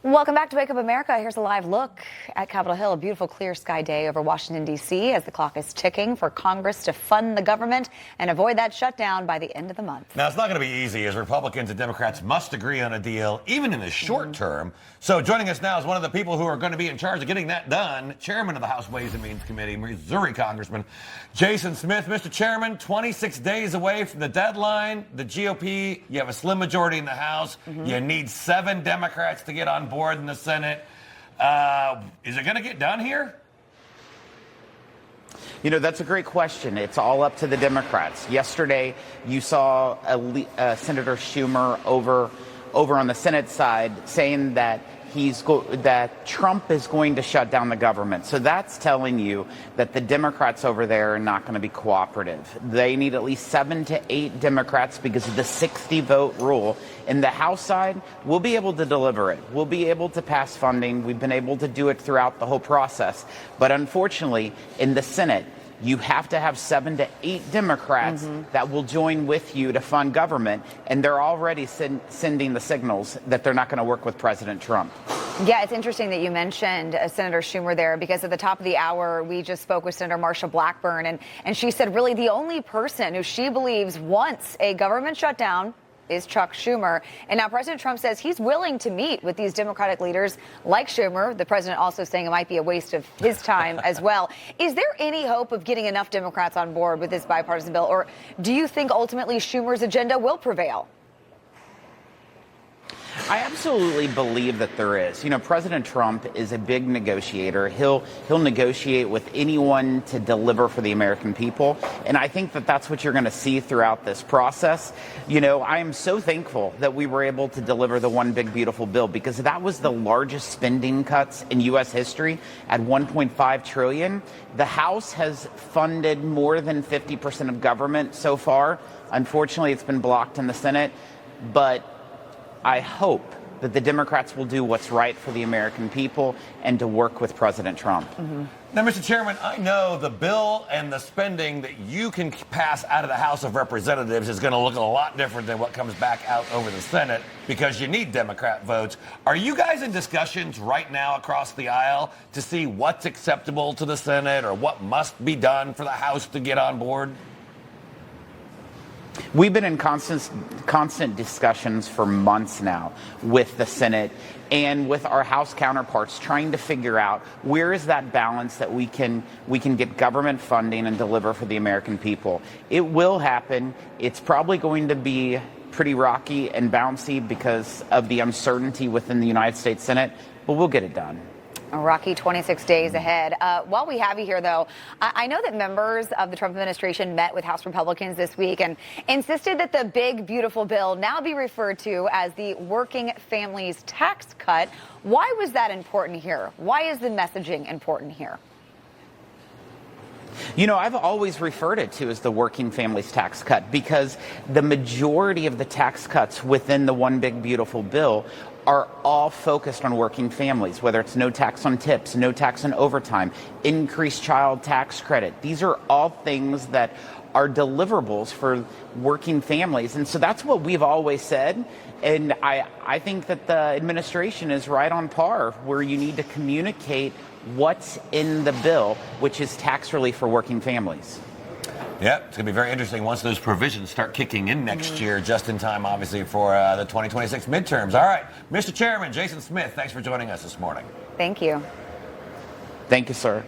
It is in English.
Welcome back to Wake Up America. Here's a live look at Capitol Hill. A beautiful clear sky day over Washington, D.C. as the clock is ticking for Congress to fund the government and avoid that shutdown by the end of the month. Now, it's not going to be easy as Republicans and Democrats must agree on a deal, even in the short term. So joining us now is one of the people who are going to be in charge of getting that done, Chairman of the House Ways and Means Committee, Missouri Congressman Jason Smith. Mr. Chairman, 26 days away from the deadline. The GOP, you have a slim majority in the House. You need 7 Democrats to get on board in the Senate. Is it going to get done here? You know, that's a great question. It's all up to the Democrats. Yesterday, you saw Senator Schumer over on the Senate side saying that that Trump is going to shut down the government. So that's telling you that the Democrats over there are not going to be cooperative. They need at least 7 to 8 Democrats because of the 60-vote rule. In the House side, we'll be able to deliver it. We'll be able to pass funding. We've been able to do it throughout the whole process. But unfortunately, in the Senate, you have to have 7 to 8 Democrats that will join with you to fund government, and they're already sending the signals that they're not going to work with President Trump. Yeah, it's interesting that you mentioned Senator Schumer there, because at the top of the hour, we just spoke with Senator Marsha Blackburn, and she said really the only person who she believes wants a government shutdown is Chuck Schumer. And now President Trump says he's willing to meet with these Democratic leaders like Schumer. The president also saying it might be a waste of his time as well. Is there any hope of getting enough Democrats on board with this bipartisan bill, or do you think ultimately Schumer's agenda will prevail? I absolutely believe that there is. You know, President Trump is a big negotiator. He'll negotiate with anyone to deliver for the American people. And I think that that's what you're going to see throughout this process. You know, I am so thankful that we were able to deliver the One Big Beautiful Bill, because that was the largest spending cuts in U.S. history at $1.5 trillion. The House has funded more than 50% of government so far. Unfortunately, it's been blocked in the Senate. But I hope that the Democrats will do what's right for the American people and to work with President Trump. Now, Mr. Chairman, I know the bill and the spending that you can pass out of the House of Representatives is going to look a lot different than what comes back out over the Senate, because you need Democrat votes. Are you guys in discussions right now across the aisle to see what's acceptable to the Senate or what must be done for the House to get on board? We've been in constant discussions for months now with the Senate and with our House counterparts, trying to figure out where is that balance that we can get government funding and deliver for the American people. It will happen. It's probably going to be pretty rocky and bouncy because of the uncertainty within the United States Senate, but we'll get it done. A rocky 26 days ahead. While we have you here, though, I know that members of the Trump administration met with House Republicans this week and insisted that the big, beautiful bill now be referred to as the Working Families Tax Cut. Why was that important here? Why is the messaging important here? You know, I've always referred it to as the Working Families Tax Cut, because the majority of the tax cuts within the One Big Beautiful Bill are all focused on working families, whether it's no tax on tips, no tax on overtime, increased child tax credit. These are all things that are deliverables for working families. And so that's what we've always said. And I think that the administration is right on par, where you need to communicate what's in the bill, which is tax relief for working families. Yeah, it's going to be very interesting once those provisions start kicking in next year, just in time, obviously, for the 2026 midterms. All right, Mr. Chairman, Jason Smith, thanks for joining us this morning. Thank you. Thank you, sir.